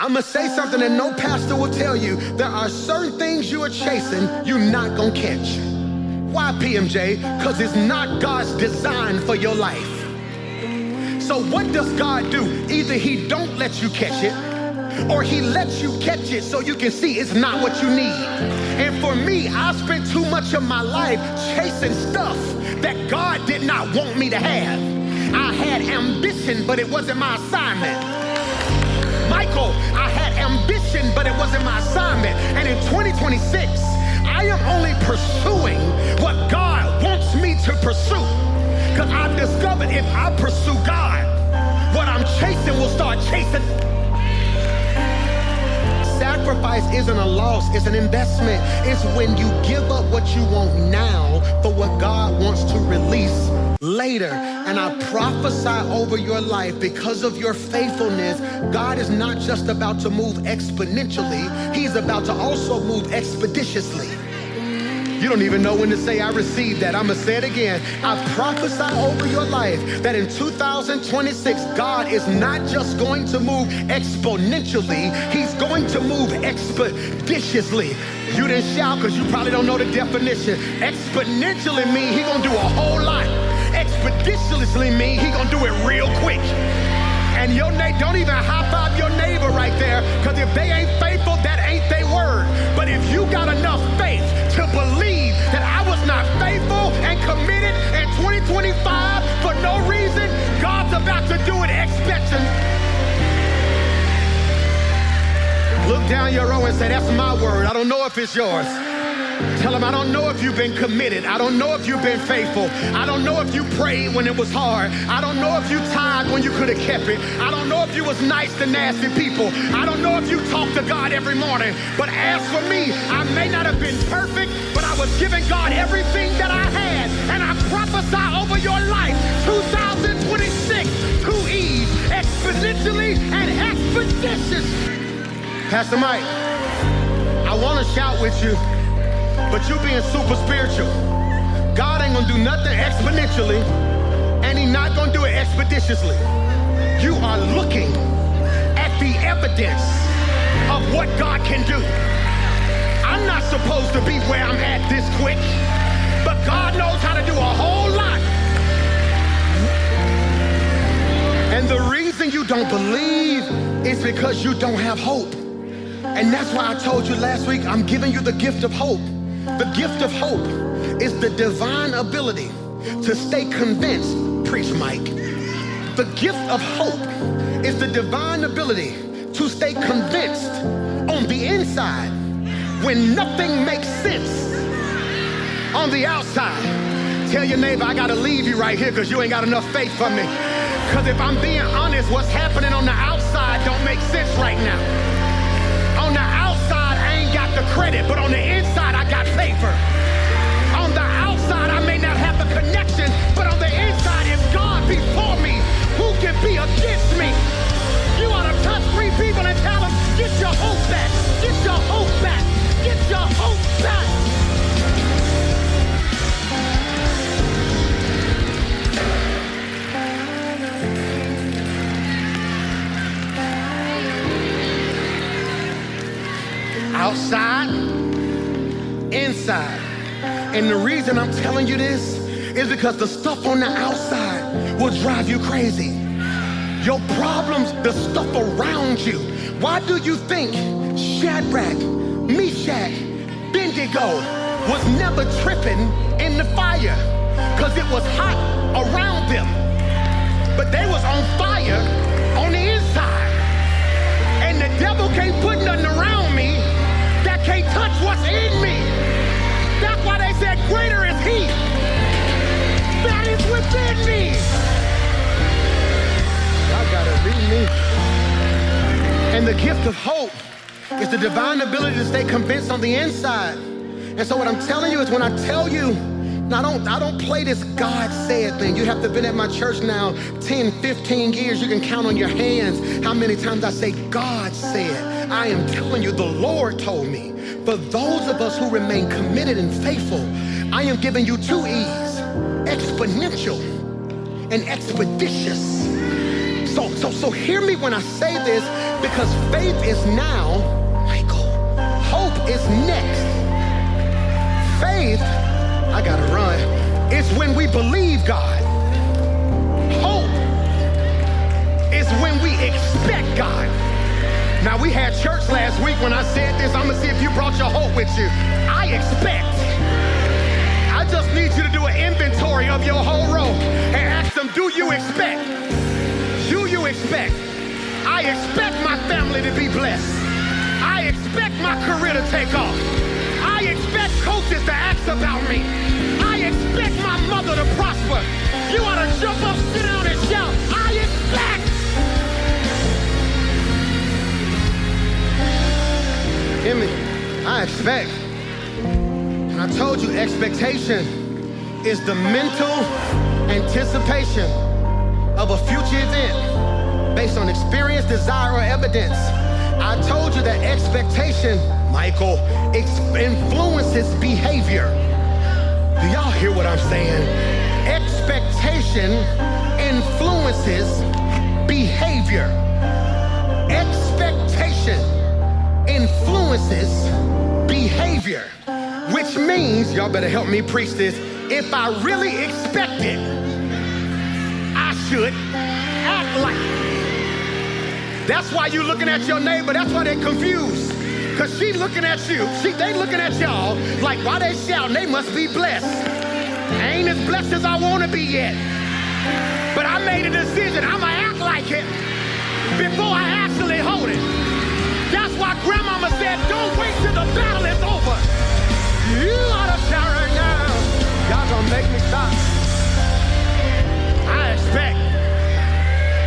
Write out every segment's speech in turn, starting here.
I'm gonna say something that no pastor will tell you. There are certain things you are chasing you're not gonna catch. Why, PMJ? Because it's not God's design for your life. So what does God do? Either he don't let you catch it, or he lets you catch it so you can see it's not what you need. And for me, I spent too much of my life chasing stuff that God did not want me to have. I had ambition, but it wasn't my assignment. Michael, I had ambition, but it wasn't my assignment. And in 2026, I am only pursuing what God wants me to pursue. Because I've discovered if I pursue God, what I'm chasing will start chasing. Sacrifice isn't a loss, it's an investment. It's when you give up what you want now for what God wants to release later. And I prophesy over your life, because of your faithfulness, God is not just about to move exponentially, he's about to also move expeditiously. You don't even know when to say I received that. I'm gonna say it again. I prophesy over your life that in 2026, God is not just going to move exponentially, he's going to move expeditiously. You didn't shout because you probably don't know the definition. Exponentially mean he gonna do a whole lot. Expeditiously mean he gonna do it real quick. And your neighbor, don't even high five your neighbor right there, because if they ain't faithful, that ain't their word. But if you got enough faith to believe that I was not faithful and committed in 2025 for no reason, God's about to do it. Expectation. Look down your row and say, that's my word. I don't know if it's yours. Tell them, I don't know if you've been committed. I don't know if you've been faithful. I don't know if you prayed when it was hard. I don't know if you tithed when you could have kept it. I don't know if you was nice to nasty people. I don't know if you talked to God every morning. But as for me, I may not have been perfect, but I was giving God everything that I had. And I prophesy over your life, 2026, 2E's, exponentially and expeditious. Pastor Mike, I want to shout with you, but you being super spiritual. God ain't gonna do nothing exponentially, and he's not gonna do it expeditiously. You are looking at the evidence of what God can do. I'm not supposed to be where I'm at this quick, but God knows how to do a whole lot. And the reason you don't believe is because you don't have hope. And that's why I told you last week, I'm giving you the gift of hope. The gift of hope is the divine ability to stay convinced. Preach, Mike. The gift of hope is the divine ability to stay convinced on the inside when nothing makes sense on the outside. Tell your neighbor, I gotta leave you right here because you ain't got enough faith for me. Because if I'm being honest, what's happening on the outside don't make sense right now. On the outside, I ain't got the credit, but on the inside, I got favor. On the outside, I may not have the connection, but on the inside, if God be for me, who can be against me? You ought to touch 3 people and tell them, get your hope back, get your hope back, get your hope back. Outside, inside. And the reason I'm telling you this is because the stuff on the outside will drive you crazy. Your problems, the stuff around you. Why do you think Shadrach, Meshach, Abednego was never tripping in the fire? Because it was hot around them, but they was on fire on the inside. And the devil can't put nothing around me that can't touch what's in me. That's why they said, greater is he that is within me. Y'all gotta read me. And the gift of hope is the divine ability to stay convinced on the inside. And so what I'm telling you is, when I tell you, I don't play this God said thing. You have to been at my church now 10, 15 years. You can count on your hands how many times I say God said. I am telling you, the Lord told me. For those of us who remain committed and faithful, I am giving you 2 E's, exponential and expeditious. So hear me when I say this, because faith is now, Michael. Hope is next. Faith, I gotta run. It's when we believe God. Hope is when we expect God. Now, we had church last week when I said this. I'm gonna see if you brought your hope with you. I expect. I just need you to do an inventory of your whole row and ask them, do you expect? Do you expect? I expect my family to be blessed. I expect my career to take off. I expect coaches to ask about me. I expect my mother to prosper. You ought to jump up, sit down, and shout, I expect. Hear me? I expect. And I told you, expectation is the mental anticipation of a future event based on experience, desire, or evidence. I told you that expectation, Michael, influences behavior. Do y'all hear what I'm saying? Expectation influences behavior. Expectation influences behavior, which means, y'all better help me preach this, if I really expect it, I should act like it. That's why you looking at your neighbor, that's why they're confused. Cause she looking at you, they looking at y'all like, why they shouting, they must be blessed. I ain't as blessed as I wanna be yet. But I made a decision, I'ma act like it before I actually hold it. That's why grandmama said, don't wait till the battle is over. You ought to shout right now. Y'all gonna make me stop. I expect.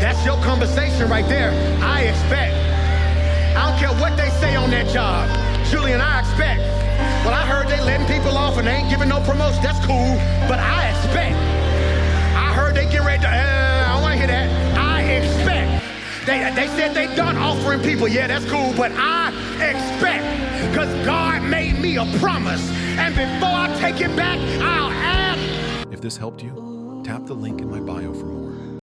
That's your conversation right there. I expect. I don't care what they say on that job. Julian, I expect. Well, I heard they letting people off and they ain't giving no promotion. That's cool, but I expect. I heard they get ready to, I don't wanna hear that. I expect. They said they done offering people. Yeah, that's cool, but I expect. Because God made me a promise. And before I take it back, I'll add. If this helped you, tap the link in my bio for more.